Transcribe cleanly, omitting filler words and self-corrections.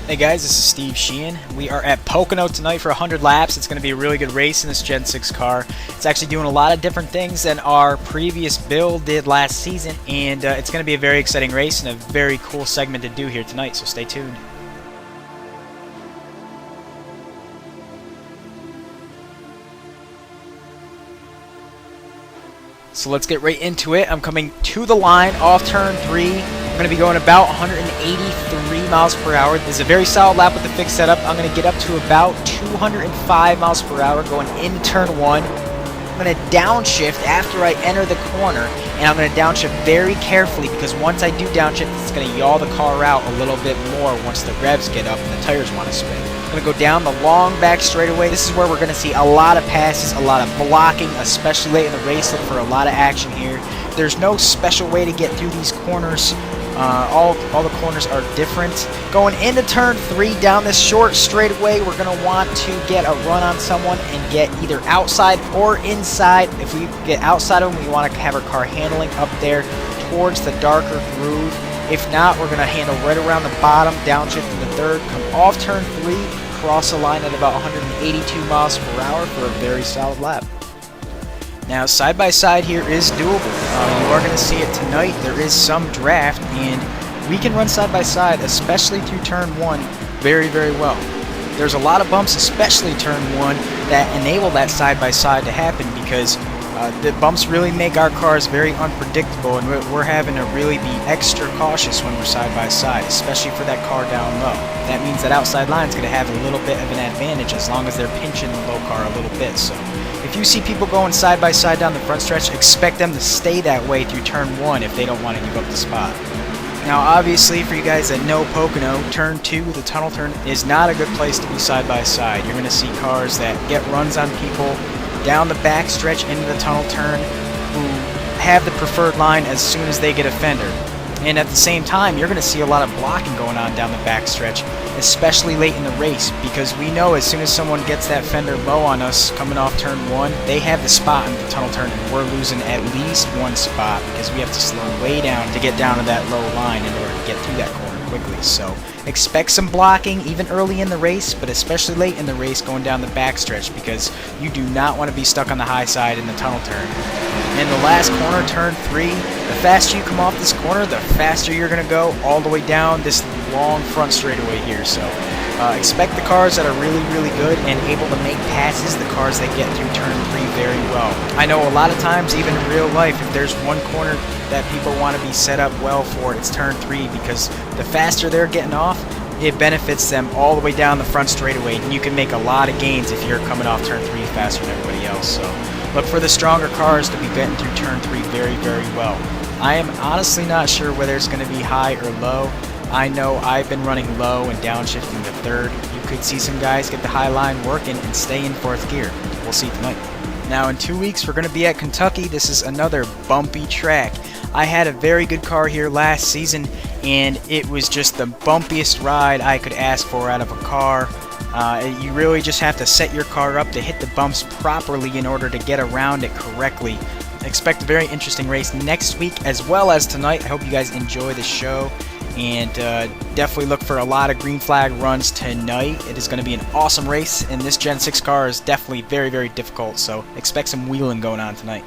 Hey guys, this is Steve Sheehan. We are at Pocono tonight for 100 laps. It's going to be a really good race in this Gen 6 car. It's actually doing a lot of different things than our previous build did last season, and it's going to be a very exciting race and a very cool segment to do here tonight, so stay tuned. So let's get right into it. I'm coming to the line off turn 3. I'm going to be going about 183 miles per hour. This is a very solid lap with the fixed setup. I'm going to get up to about 205 miles per hour going into turn 1. I'm going to downshift after I enter the corner, and I'm going to downshift very carefully because once I do downshift, it's going to yaw the car out a little bit more once the revs get up and the tires want to spin. I'm going to go down the long back straightaway. This is where we're going to see a lot of passes, a lot of blocking, especially late in the race. Look for a lot of action here. There's no special way to get through these corners. All the corners are different. Going into turn 3 down this short straightaway, we're going to want to get a run on someone and get either outside or inside. If we get outside of them, we want to have our car handling up there towards the darker groove. If not, we're going to handle right around the bottom, downshift in the third, come off turn 3, cross the line at about 182 miles per hour for a very solid lap. Now, side by side here is doable. You are going to see it tonight. There is some draft, and we can run side by side, especially through turn 1, very, very well. There's a lot of bumps, especially turn 1, that enable that side by side to happen because the bumps really make our cars very unpredictable, and we're having to really be extra cautious when we're side by side, especially for that car down low. That means that outside line is going to have a little bit of an advantage as long as they're pinching the low car a little bit. So if you see people going side by side down the front stretch, expect them to stay that way through turn 1 if they don't want to give up the spot. Now obviously for you guys that know Pocono, turn 2, the tunnel turn, is not a good place to be side by side. You're going to see cars that get runs on people down the back stretch into the tunnel turn who have the preferred line as soon as they get a fender. And at the same time, you're going to see a lot of blocking going on down the back stretch, especially late in the race, because we know as soon as someone gets that fender low on us coming off turn 1, they have the spot in the tunnel turn, and we're losing at least one spot because we have to slow way down to get down to that low line in order to get through that corner quickly. So expect some blocking even early in the race, but especially late in the race going down the back stretch because you do not want to be stuck on the high side in the tunnel turn. In the last corner, turn 3, the faster you come off this corner, the faster you're going to go all the way down this long front straightaway here. So expect the cars that are really, really good and able to make passes, the cars that get through turn 3 very well. I know a lot of times, even in real life, if there's one corner that people want to be set up well for, it's turn 3 because the faster they're getting off, it benefits them all the way down the front straightaway, and you can make a lot of gains if you're coming off turn 3 faster than everybody else. So look for the stronger cars to be getting through turn 3 very, very well. I am honestly not sure whether it's going to be high or low. I know I've been running low and downshifting to third. You could see some guys get the high line working and stay in 4th gear. We'll see tonight. Now in 2 weeks we're going to be at Kentucky. This is another bumpy track. I had a very good car here last season, and it was just the bumpiest ride I could ask for out of a car. You really just have to set your car up to hit the bumps properly in order to get around it correctly. Expect a very interesting race next week as well as tonight. I hope you guys enjoy the show, and definitely look for a lot of green flag runs tonight. It is going to be an awesome race, and this Gen 6 car is definitely very, very difficult, so expect some wheeling going on tonight.